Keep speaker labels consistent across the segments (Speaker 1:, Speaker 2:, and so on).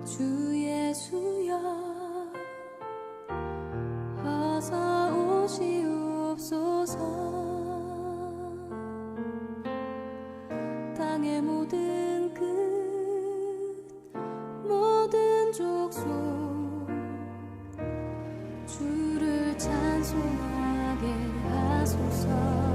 Speaker 1: 주 예수여 어서 오시옵소서. 땅의 모든 끝 모든 족속 주를 찬송하게 하소서.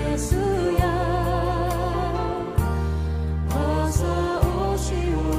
Speaker 2: 예수여 어서 오시오.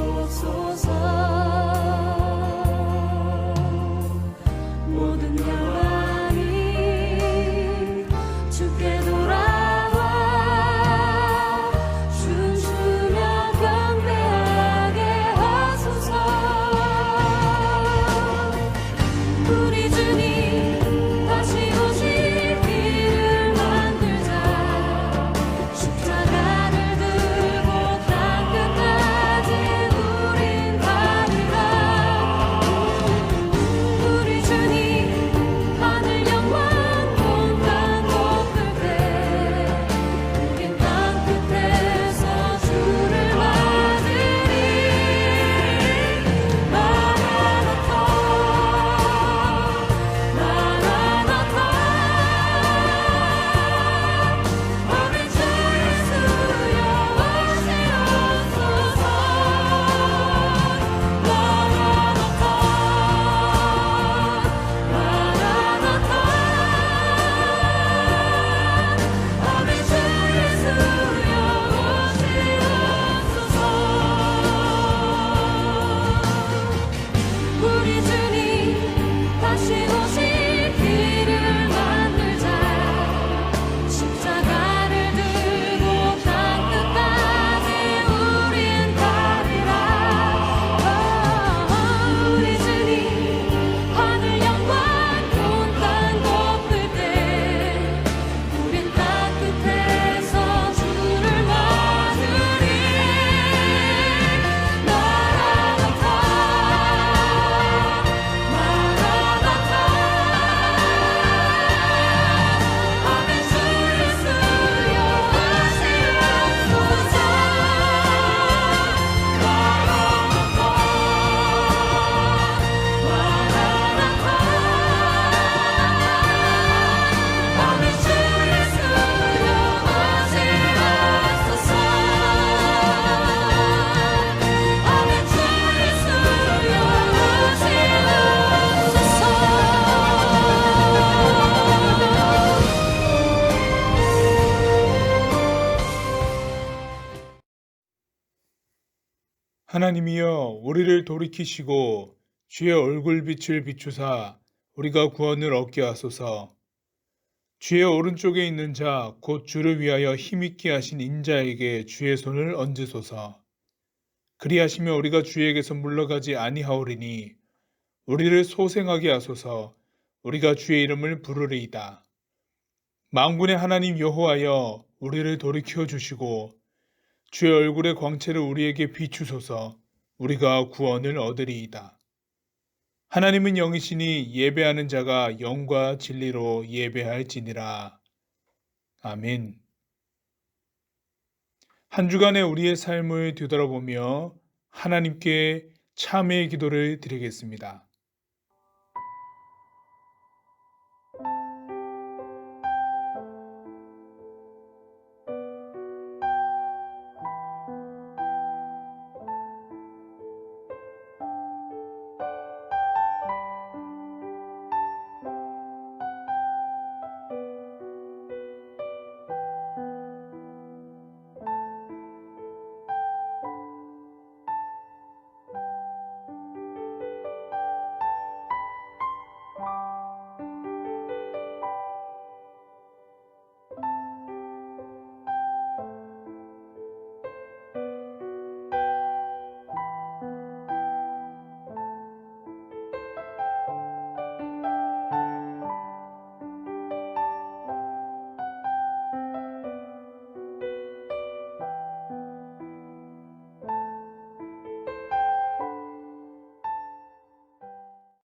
Speaker 2: 하나님이여 우리를 돌이키시고 주의 얼굴빛을 비추사 우리가 구원을 얻게 하소서. 주의 오른쪽에 있는 자 곧 주를 위하여 힘있게 하신 인자에게 주의 손을 얹으소서. 그리하시며 우리가 주에게서 물러가지 아니하오리니 우리를 소생하게 하소서. 우리가 주의 이름을 부르리이다. 만군의 하나님 여호와여 우리를 돌이켜 주시고 주의 얼굴의 광채를 우리에게 비추소서. 우리가 구원을 얻으리이다. 하나님은 영이시니 예배하는 자가 영과 진리로 예배할지니라. 아멘. 한 주간의 우리의 삶을 뒤돌아보며 하나님께 참회의 기도를 드리겠습니다.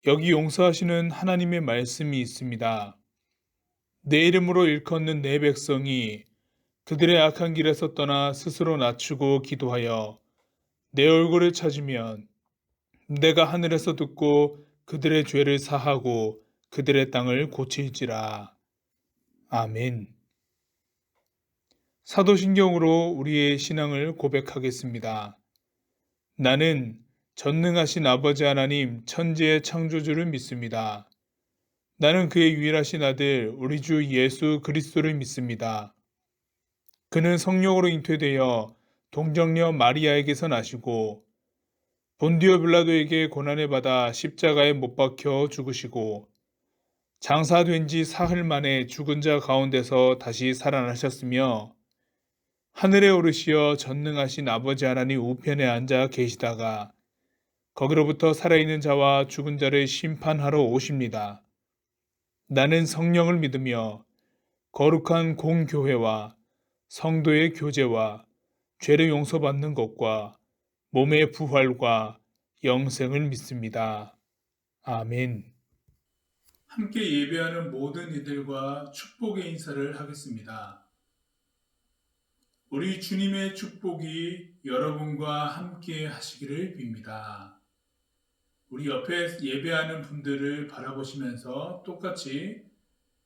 Speaker 2: 여기 용서하시는 하나님의 말씀이 있습니다. 내 이름으로 일컫는 내 백성이 그들의 악한 길에서 떠나 스스로 낮추고 기도하여 내 얼굴을 찾으면 내가 하늘에서 듣고 그들의 죄를 사하고 그들의 땅을 고칠지라. 아멘. 사도신경으로 우리의 신앙을 고백하겠습니다. 나는 전능하신 아버지 하나님 천지의 창조주를 믿습니다. 나는 그의 유일하신 아들 우리 주 예수 그리스도를 믿습니다. 그는 성령으로 잉태되어 동정녀 마리아에게서 나시고 본디오 빌라도에게 고난을 받아 십자가에 못 박혀 죽으시고 장사된 지 사흘 만에 죽은 자 가운데서 다시 살아나셨으며 하늘에 오르시어 전능하신 아버지 하나님 우편에 앉아 계시다가 거기로부터 살아있는 자와 죽은 자를 심판하러 오십니다. 나는 성령을 믿으며 거룩한 공교회와 성도의 교제와 죄를 용서받는 것과 몸의 부활과 영생을 믿습니다. 아멘. 함께 예배하는 모든 이들과 축복의 인사를 하겠습니다. 우리 주님의 축복이 여러분과 함께 하시기를 빕니다. 우리 옆에 예배하는 분들을 바라보시면서 똑같이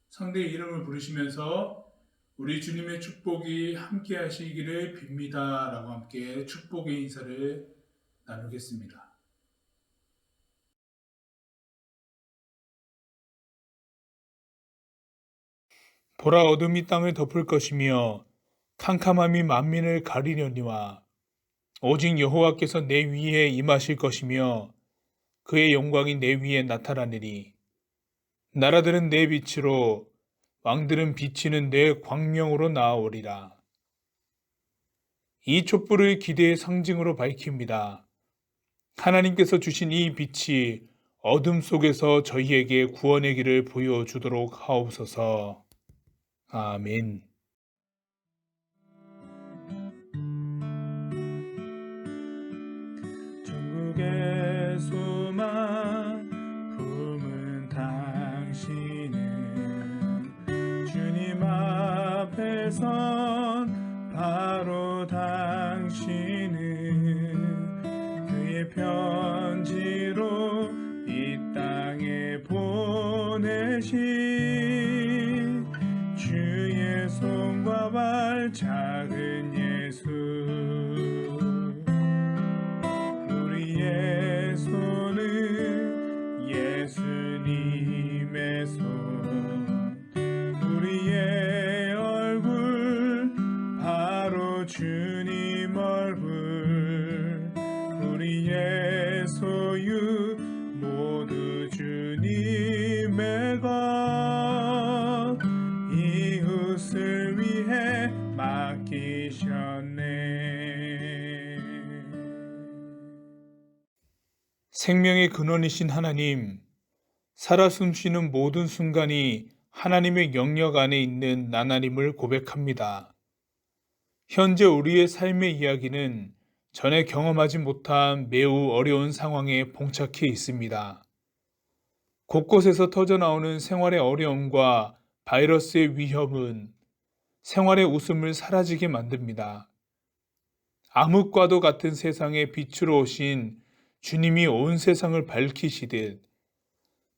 Speaker 2: 상대의 이름을 부르시면서 우리 주님의 축복이 함께 하시기를 빕니다. 라고 함께 축복의 인사를 나누겠습니다. 보라 어둠이 땅을 덮을 것이며 캄캄함이 만민을 가리려니와 오직 여호와께서 내 위에 임하실 것이며 그의 영광이 내 위에 나타나리니 나라들은 내 빛으로 왕들은 비치는 내 광명으로 나아오리라. 이 촛불을 기대의 상징으로 밝힙니다. 하나님께서 주신 이 빛이 어둠 속에서 저희에게 구원의 길을 보여주도록 하옵소서. 아멘.
Speaker 3: 천국의 소망 품은 당신은 주님 앞에 선 바로 당신은 그의 편지로 이 땅에 보내신 주의 손과 발 작은 예수 우리의 손은 예수님의 손 우리의 얼굴 바로 주님 얼굴 맡기셨네.
Speaker 2: 생명의 근원이신 하나님, 살아 숨쉬는 모든 순간이 하나님의 영역 안에 있는 나나님을 고백합니다. 현재 우리의 삶의 이야기는 전에 경험하지 못한 매우 어려운 상황에 봉착해 있습니다. 곳곳에서 터져나오는 생활의 어려움과 바이러스의 위협은 생활의 웃음을 사라지게 만듭니다. 암흑과도 같은 세상에 빛으로 오신 주님이 온 세상을 밝히시듯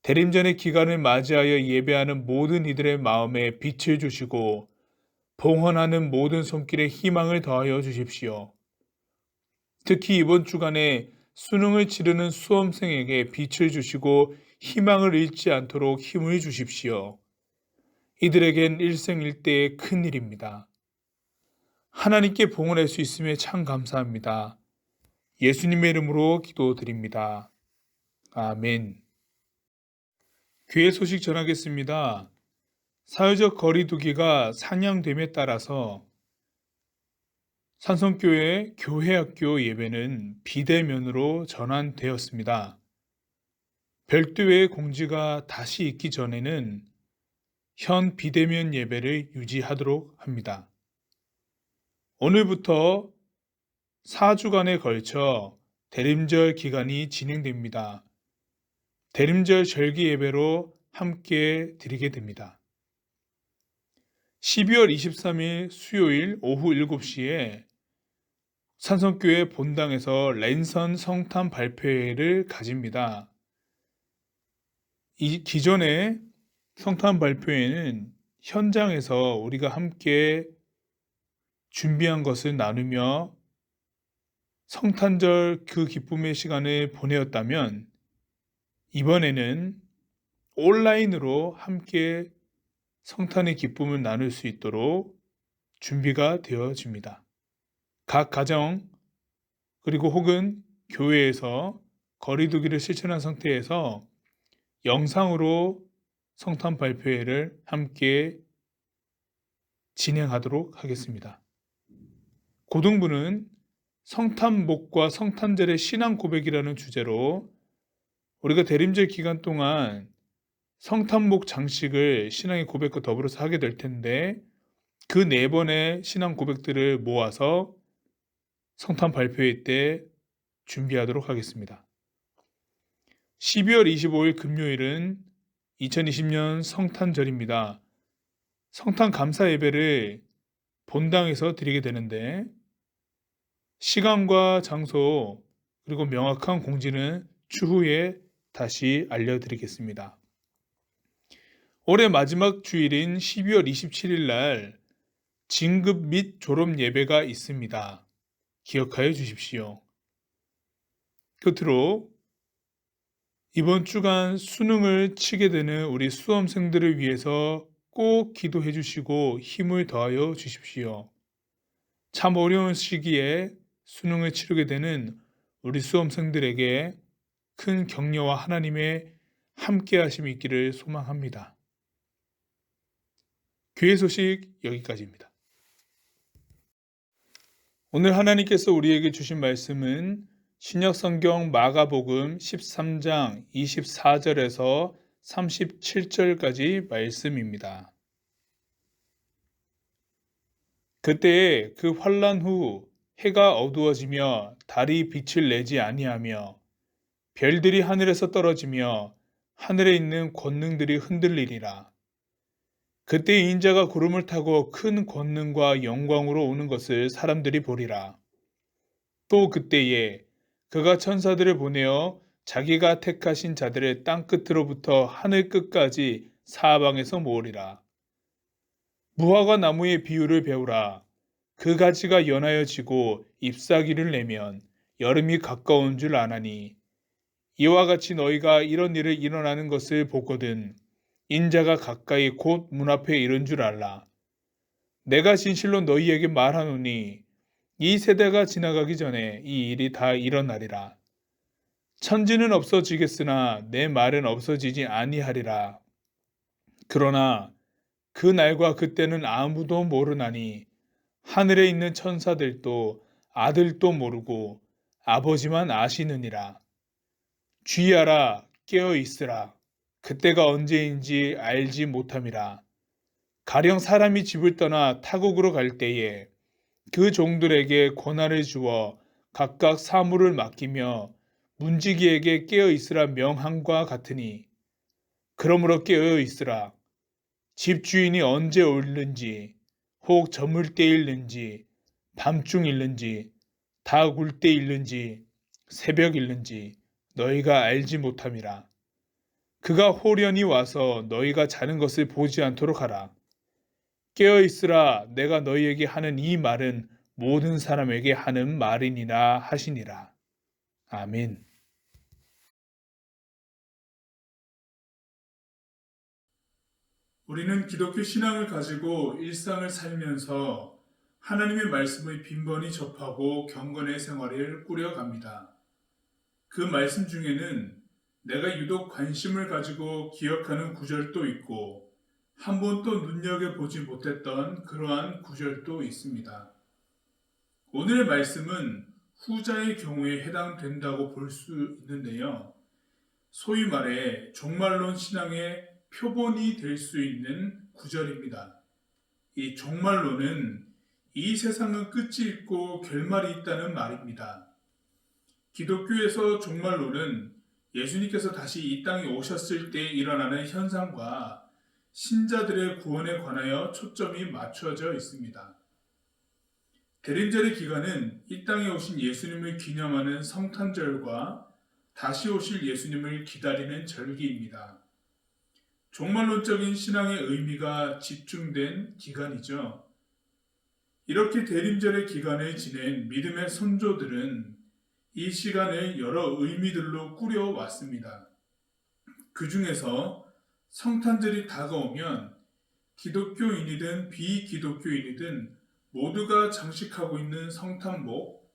Speaker 2: 대림전의 기간을 맞이하여 예배하는 모든 이들의 마음에 빛을 주시고 봉헌하는 모든 손길에 희망을 더하여 주십시오. 특히 이번 주간에 수능을 치르는 수험생에게 빛을 주시고 희망을 잃지 않도록 힘을 주십시오. 이들에겐 일생일대의 큰 일입니다. 하나님께 봉헌할 수 있음에 참 감사합니다. 예수님의 이름으로 기도드립니다. 아멘. 교회 소식 전하겠습니다. 사회적 거리 두기가 상향됨에 따라서 산성교회 교회학교 예배는 비대면으로 전환되었습니다. 별도의 공지가 다시 있기 전에는 현 비대면 예배를 유지하도록 합니다. 오늘부터 4주간에 걸쳐 대림절 기간이 진행됩니다. 대림절 절기 예배로 함께 드리게 됩니다. 12월 23일 수요일 오후 7시에 산성교회 본당에서 랜선 성탄 발표회를 가집니다. 이 기존의 성탄 발표회는 현장에서 우리가 함께 준비한 것을 나누며 성탄절 그 기쁨의 시간을 보내었다면 이번에는 온라인으로 함께 성탄의 기쁨을 나눌 수 있도록 준비가 되어집니다. 각 가정 그리고 혹은 교회에서 거리두기를 실천한 상태에서 영상으로 성탄 발표회를 함께 진행하도록 하겠습니다. 고등부는 성탄목과 성탄절의 신앙 고백이라는 주제로 우리가 대림절 기간 동안 성탄목 장식을 신앙의 고백과 더불어서 하게 될 텐데 그 4번의 신앙 고백들을 모아서 성탄 발표회 때 준비하도록 하겠습니다. 12월 25일 금요일은 2020년 성탄절입니다. 성탄 감사 예배를 본당에서 드리게 되는데 시간과 장소 그리고 명확한 공지는 추후에 다시 알려드리겠습니다. 올해 마지막 주일인 12월 27일 날 진급 및 졸업 예배가 있습니다. 기억하여 주십시오. 끝으로 이번 주간 수능을 치게 되는 우리 수험생들을 위해서 꼭 기도해 주시고 힘을 더하여 주십시오. 참 어려운 시기에 수능을 치르게 되는 우리 수험생들에게 큰 격려와 하나님의 함께 하심이 있기를 소망합니다. 교회 소식 여기까지입니다. 오늘 하나님께서 우리에게 주신 말씀은 신약성경 마가복음 13장 24절에서 37절까지 말씀입니다. 그때에 그 환난 후 해가 어두워지며 달이 빛을 내지 아니하며 별들이 하늘에서 떨어지며 하늘에 있는 권능들이 흔들리리라. 그때 인자가 구름을 타고 큰 권능과 영광으로 오는 것을 사람들이 보리라. 또 그때에 그가 천사들을 보내어 자기가 택하신 자들을 땅끝으로부터 하늘 끝까지 사방에서 모으리라. 무화과 나무의 비유를 배우라. 그 가지가 연하여 지고 잎사귀를 내면 여름이 가까운 줄 아나니 이와 같이 너희가 이런 일을 일어나는 것을 보거든 인자가 가까이 곧 문 앞에 이른 줄 알라. 내가 진실로 너희에게 말하노니 이 세대가 지나가기 전에 이 일이 다 일어나리라. 천지는 없어지겠으나 내 말은 없어지지 아니하리라. 그러나 그 날과 그때는 아무도 모르나니 하늘에 있는 천사들도 아들도 모르고 아버지만 아시느니라. 주의하라, 깨어 있으라. 그때가 언제인지 알지 못함이라. 가령 사람이 집을 떠나 타국으로 갈 때에 그 종들에게 권한을 주어 각각 사물을 맡기며 문지기에게 깨어 있으라 명함과 같으니, 그러므로 깨어 있으라. 집 주인이 언제 올는지, 혹 저물 때일는지, 밤중일는지, 다 굴 때일는지, 새벽일는지 너희가 알지 못함이라. 그가 호련히 와서 너희가 자는 것을 보지 않도록 하라. 깨어 있으라. 내가 너희에게 하는 이 말은 모든 사람에게 하는 말이니라 하시니라. 아멘.
Speaker 3: 우리는 기독교 신앙을 가지고 일상을 살면서 하나님의 말씀을 빈번히 접하고 경건의 생활을 꾸려갑니다. 그 말씀 중에는 내가 유독 관심을 가지고 기억하는 구절도 있고 한 번도 눈여겨보지 못했던 그러한 구절도 있습니다. 오늘의 말씀은 후자의 경우에 해당된다고 볼 수 있는데요. 소위 말해 종말론 신앙의 표본이 될 수 있는 구절입니다. 이 종말론은 이 세상은 끝이 있고 결말이 있다는 말입니다. 기독교에서 종말론은 예수님께서 다시 이 땅에 오셨을 때 일어나는 현상과 신자들의 구원에 관하여 초점이 맞춰져 있습니다. 대림절의 기간은 이 땅에 오신 예수님을 기념하는 성탄절과 다시 오실 예수님을 기다리는 절기입니다. 종말론적인 신앙의 의미가 집중된 기간이죠. 이렇게 대림절의 기간을 지낸 믿음의 선조들은 이 시간을 여러 의미들로 꾸려왔습니다. 그 중에서 성탄절이 다가오면 기독교인이든 비기독교인이든 모두가 장식하고 있는 성탄복,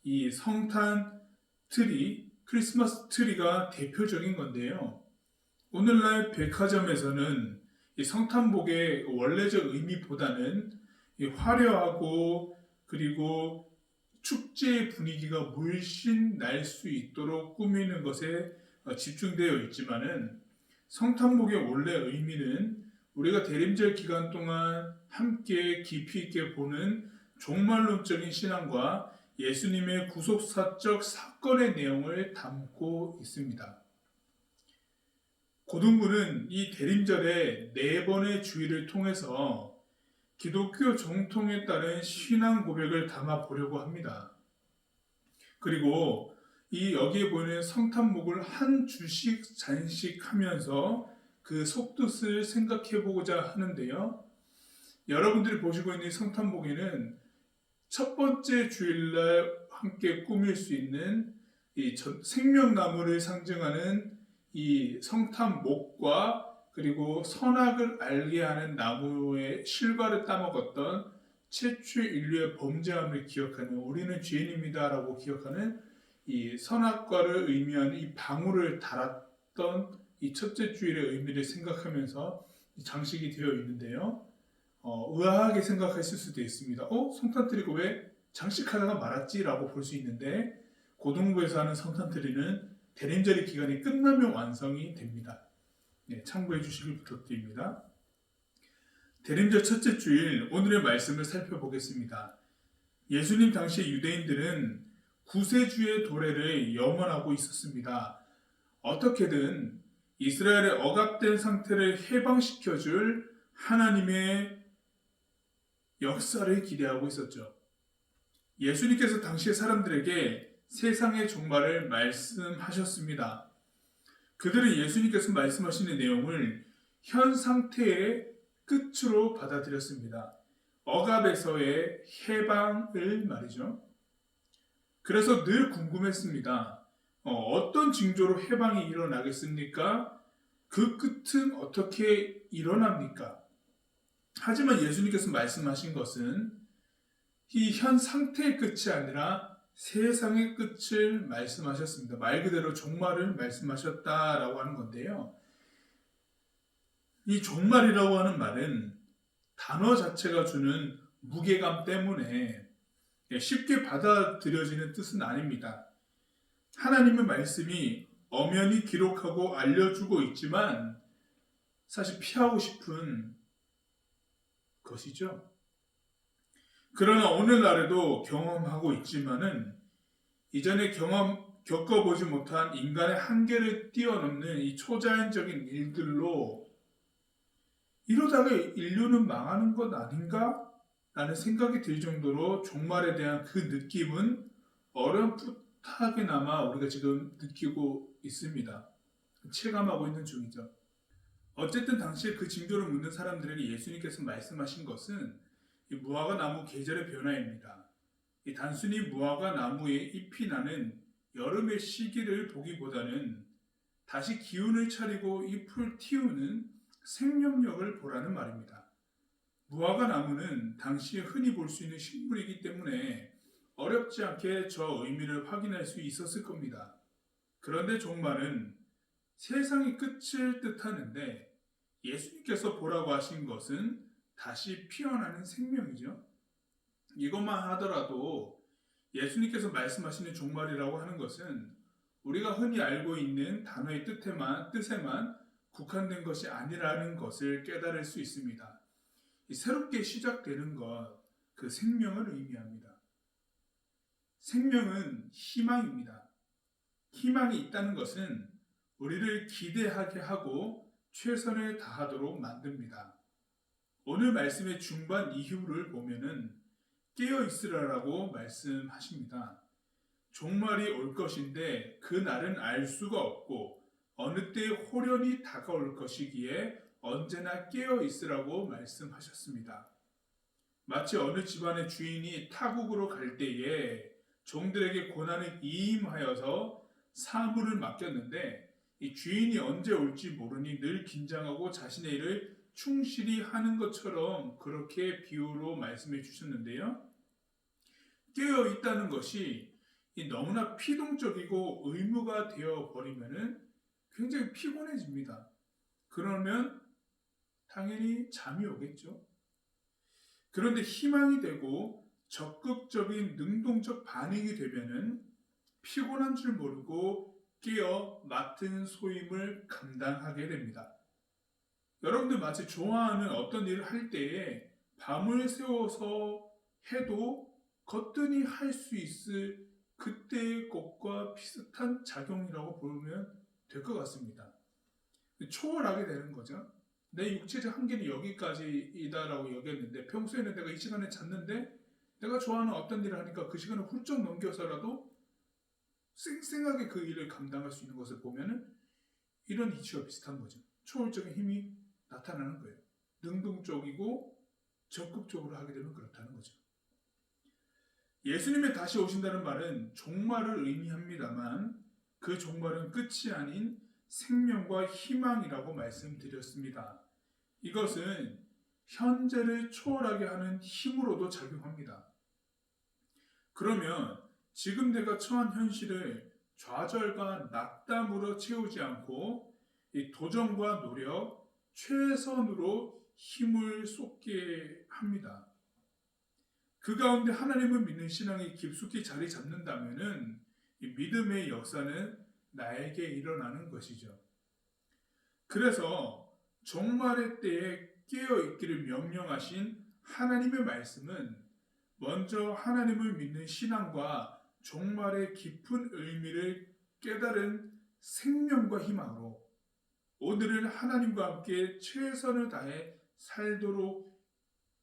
Speaker 3: 이 성탄 트리, 크리스마스 트리가 대표적인 건데요. 오늘날 백화점에서는 이 성탄복의 원래적 의미보다는 이 화려하고 그리고 축제의 분위기가 물씬 날 수 있도록 꾸미는 것에 집중되어 있지만은 성탄복의 원래 의미는 우리가 대림절 기간 동안 함께 깊이 있게 보는 종말론적인 신앙과 예수님의 구속사적 사건의 내용을 담고 있습니다. 고등부는 이 대림절의 4번의 주의를 통해서 기독교 정통에 따른 신앙 고백을 담아 보려고 합니다. 그리고 이 여기에 보이는 성탄목을 한 주씩 잔식하면서 그 속뜻을 생각해 보고자 하는데요. 여러분들이 보시고 있는 성탄목에는 첫 번째 주일날 함께 꾸밀 수 있는 이 생명나무를 상징하는 이 성탄목과 그리고 선악을 알게 하는 나무의 실과를 따먹었던 최초의 인류의 범죄함을 기억하는, 우리는 죄인입니다 라고 기억하는 이 선악과를 의미하는 이 방울을 달았던 이 첫째 주일의 의미를 생각하면서 장식이 되어 있는데요. 의아하게 생각하실 수도 있습니다. 성탄트리가 왜 장식하다가 말았지? 라고 볼 수 있는데, 고등부에서 하는 성탄트리는 대림절의 기간이 끝나면 완성이 됩니다. 참고해 주시길 부탁드립니다. 대림절 첫째 주일, 오늘의 말씀을 살펴보겠습니다. 예수님 당시 유대인들은 구세주의 도래를 염원하고 있었습니다. 어떻게든 이스라엘의 억압된 상태를 해방시켜줄 하나님의 역사를 기대하고 있었죠. 예수님께서 당시의 사람들에게 세상의 종말을 말씀하셨습니다. 그들은 예수님께서 말씀하시는 내용을 현 상태의 끝으로 받아들였습니다. 억압에서의 해방을 말이죠. 그래서 늘 궁금했습니다. 어떤 징조로 해방이 일어나겠습니까? 그 끝은 어떻게 일어납니까? 하지만 예수님께서 말씀하신 것은 이 현 상태의 끝이 아니라 세상의 끝을 말씀하셨습니다. 말 그대로 종말을 말씀하셨다라고 하는 건데요. 이 종말이라고 하는 말은 단어 자체가 주는 무게감 때문에 쉽게 받아들여지는 뜻은 아닙니다. 하나님의 말씀이 엄연히 기록하고 알려주고 있지만 사실 피하고 싶은 것이죠. 그러나 오늘날에도 경험하고 있지만은 이전에 겪어보지 못한 인간의 한계를 뛰어넘는 이 초자연적인 일들로 이러다가 인류는 망하는 것 아닌가? 라는 생각이 들 정도로 종말에 대한 그 느낌은 어렴풋하게나마 우리가 지금 느끼고 있습니다. 체감하고 있는 중이죠. 어쨌든 당시에 그 징조를 묻는 사람들에게 예수님께서 말씀하신 것은 이 무화과 나무 계절의 변화입니다. 이 단순히 무화과 나무에 잎이 나는 여름의 시기를 보기보다는 다시 기운을 차리고 잎을 틔우는 생명력을 보라는 말입니다. 무화과 나무는 당시에 흔히 볼 수 있는 식물이기 때문에 어렵지 않게 저 의미를 확인할 수 있었을 겁니다. 그런데 종말은 세상의 끝을 뜻하는데 예수님께서 보라고 하신 것은 다시 피어나는 생명이죠. 이것만 하더라도 예수님께서 말씀하시는 종말이라고 하는 것은 우리가 흔히 알고 있는 단어의 뜻에만 국한된 것이 아니라는 것을 깨달을 수 있습니다. 새롭게 시작되는 것, 그 생명을 의미합니다. 생명은 희망입니다. 희망이 있다는 것은 우리를 기대하게 하고 최선을 다하도록 만듭니다. 오늘 말씀의 중반 이후를 보면은 깨어 있으라라고 말씀하십니다. 종말이 올 것인데 그 날은 알 수가 없고 어느 때 호련히 다가올 것이기에 언제나 깨어 있으라고 말씀하셨습니다. 마치 어느 집안의 주인이 타국으로 갈 때에 종들에게 고난을 이임하여서 사물을 맡겼는데 이 주인이 언제 올지 모르니 늘 긴장하고 자신의 일을 충실히 하는 것처럼 그렇게 비유로 말씀해 주셨는데요. 깨어 있다는 것이 너무나 피동적이고 의무가 되어 버리면은 굉장히 피곤해집니다. 그러면 당연히 잠이 오겠죠. 그런데 희망이 되고 적극적인 능동적 반응이 되면은 피곤한 줄 모르고 깨어 맡은 소임을 감당하게 됩니다. 여러분들 마치 좋아하는 어떤 일을 할 때에 밤을 새워서 해도 거뜬히 할 수 있을 그때의 것과 비슷한 작용이라고 보면 될 것 같습니다. 초월하게 되는 거죠. 내 육체적 한계는 여기까지이다라고 여겼는데 평소에는 내가 이 시간에 잤는데 내가 좋아하는 어떤 일을 하니까 그 시간을 훌쩍 넘겨서라도 쌩쌩하게 그 일을 감당할 수 있는 것을 보면은 이런 이치와 비슷한 거죠. 초월적인 힘이 나타나는 거예요. 능동적이고 적극적으로 하게 되면 그렇다는 거죠. 예수님의 다시 오신다는 말은 종말을 의미합니다만 그 종말은 끝이 아닌 생명과 희망이라고 말씀드렸습니다. 이것은 현재를 초월하게 하는 힘으로도 작용합니다. 그러면 지금 내가 처한 현실을 좌절과 낙담으로 채우지 않고 이 도전과 노력, 최선으로 힘을 쏟게 합니다. 그 가운데 하나님을 믿는 신앙이 깊숙이 자리 잡는다면은 이 믿음의 역사는 나에게 일어나는 것이죠. 그래서 종말의 때에 깨어 있기를 명령하신 하나님의 말씀은 먼저 하나님을 믿는 신앙과 종말의 깊은 의미를 깨달은 생명과 희망으로 오늘을 하나님과 함께 최선을 다해 살도록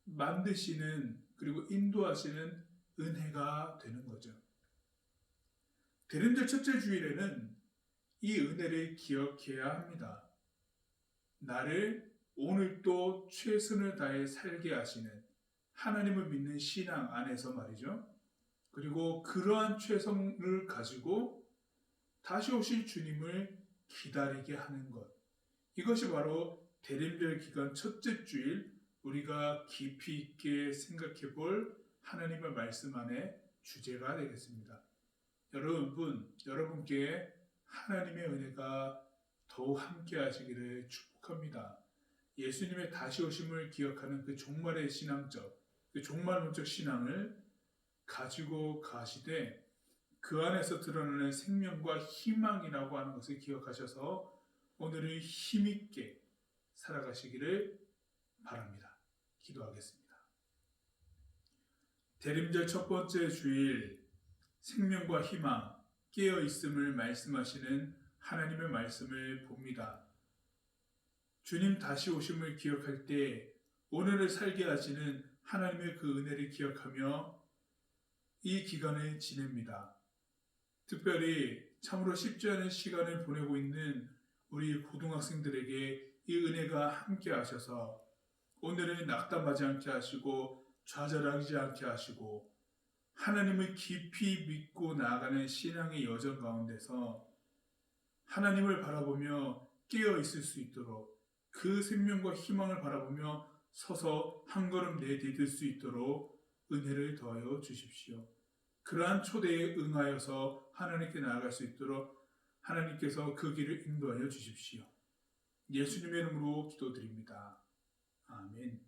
Speaker 3: 만드시는 그리고 인도하시는 은혜가 되는 거죠. 대림절 첫째 주일에는 이 은혜를 기억해야 합니다. 나를 오늘도 최선을 다해 살게 하시는 하나님을 믿는 신앙 안에서 말이죠. 그리고 그러한 최선을 가지고 다시 오실 주님을 기다리게 하는 것. 이것이 바로 대림절 기간 첫째 주일 우리가 깊이 있게 생각해 볼 하나님의 말씀 안에 주제가 되겠습니다. 여러분께 하나님의 은혜가 더욱 함께 하시기를 축복합니다. 예수님의 다시 오심을 기억하는 그 종말의 신앙적 그 종말론적 신앙을 가지고 가시되 그 안에서 드러나는 생명과 희망이라고 하는 것을 기억하셔서 오늘을 힘있게 살아가시기를 바랍니다. 기도하겠습니다. 대림절 첫 번째 주일 생명과 희망, 깨어있음을 말씀하시는 하나님의 말씀을 봅니다. 주님 다시 오심을 기억할 때 오늘을 살게 하시는 하나님의 그 은혜를 기억하며 이 기간을 지냅니다. 특별히 참으로 쉽지 않은 시간을 보내고 있는 우리 고등학생들에게 이 은혜가 함께 하셔서 오늘을 낙담하지 않게 하시고 좌절하지 않게 하시고 하나님을 깊이 믿고 나아가는 신앙의 여정 가운데서 하나님을 바라보며 깨어 있을 수 있도록 그 생명과 희망을 바라보며 서서 한 걸음 내디딜 수 있도록 은혜를 더하여 주십시오. 그러한 초대에 응하여서 하나님께 나아갈 수 있도록 하나님께서 그 길을 인도하여 주십시오. 예수님의 이름으로 기도드립니다. 아멘.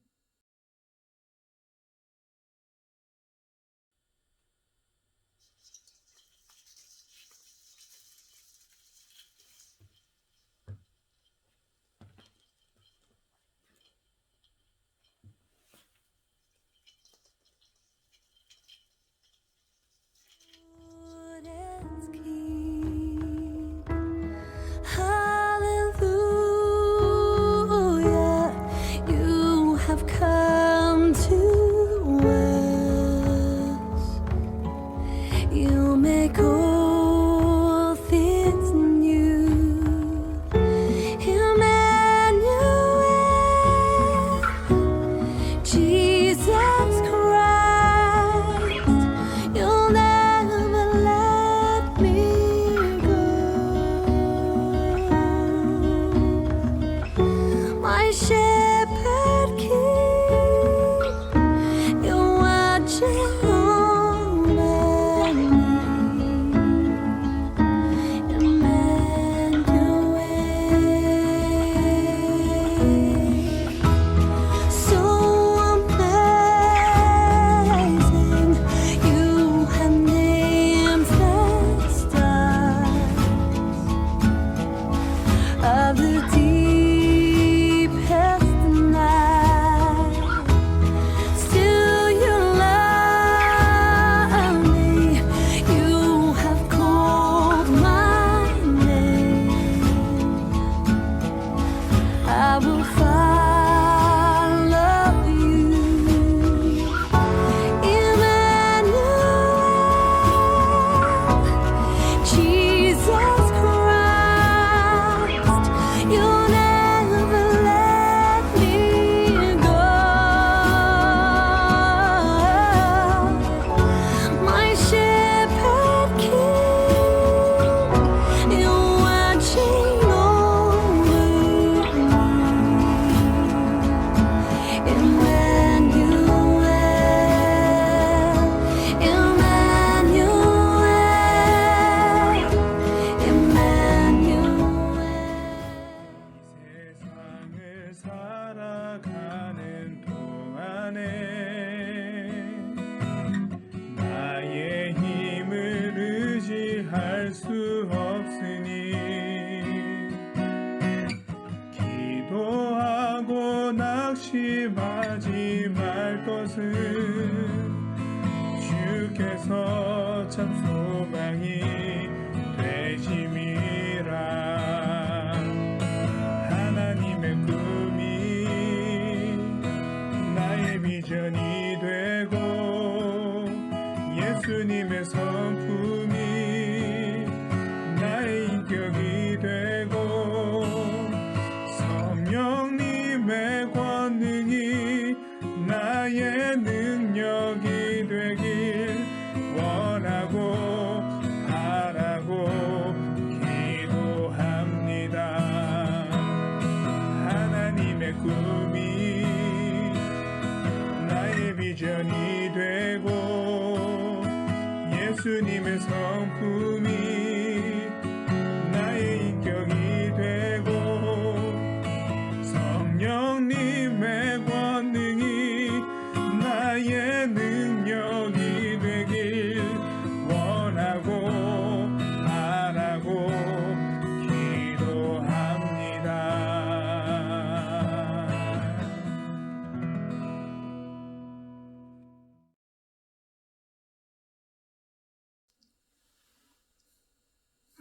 Speaker 1: Hallelujah, you have come to us. You make all things new. Emmanuel, Jesus Christ, you'll never let me go. My shepherd king, you're watching over me. Emmanuel, so amazing, you have named the stars of the deepest night. Still you love me, you have called my name. I will follow you. Emmanuel, Jesus Christ, you'll never let me go. My shepherd king, you're watching over me. Emmanuel,
Speaker 2: 세상을 살아가는 동안에 나의 힘을 의지할 수 없으니 기도하고 낙심하지 말 것은 주께서 참 소망이 되심이라. 하나님의 꿈이 나의 비전이 되고 예수님의 성품이 나의 인격이 되고 성령님의 권능이 나의 능력이 되길 원하고 바라고 기도합니다. 하나님의 꿈이 나의 비전이 되고 예수님의 성품이 나의 인격이 되고 성령님의 권능이 나의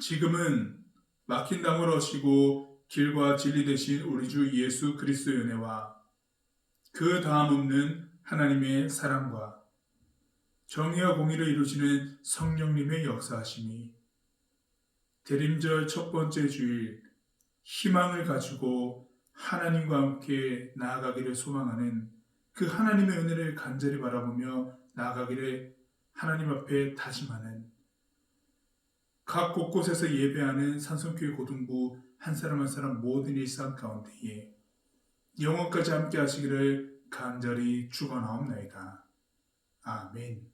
Speaker 3: 지금은 막힌 땅을 오시고 길과 진리 되신 우리 주 예수 그리스도의 은혜와 그 다음 없는 하나님의 사랑과 정의와 공의를 이루시는 성령님의 역사하심이 대림절 첫 번째 주일 희망을 가지고 하나님과 함께 나아가기를 소망하는 그 하나님의 은혜를 간절히 바라보며 나아가기를 하나님 앞에 다짐하는 각 곳곳에서 예배하는 산성교회 고등부 한 사람 한 사람 모든 일상 가운데에 영원까지 함께 하시기를 간절히 축원하옵나이다. 아멘.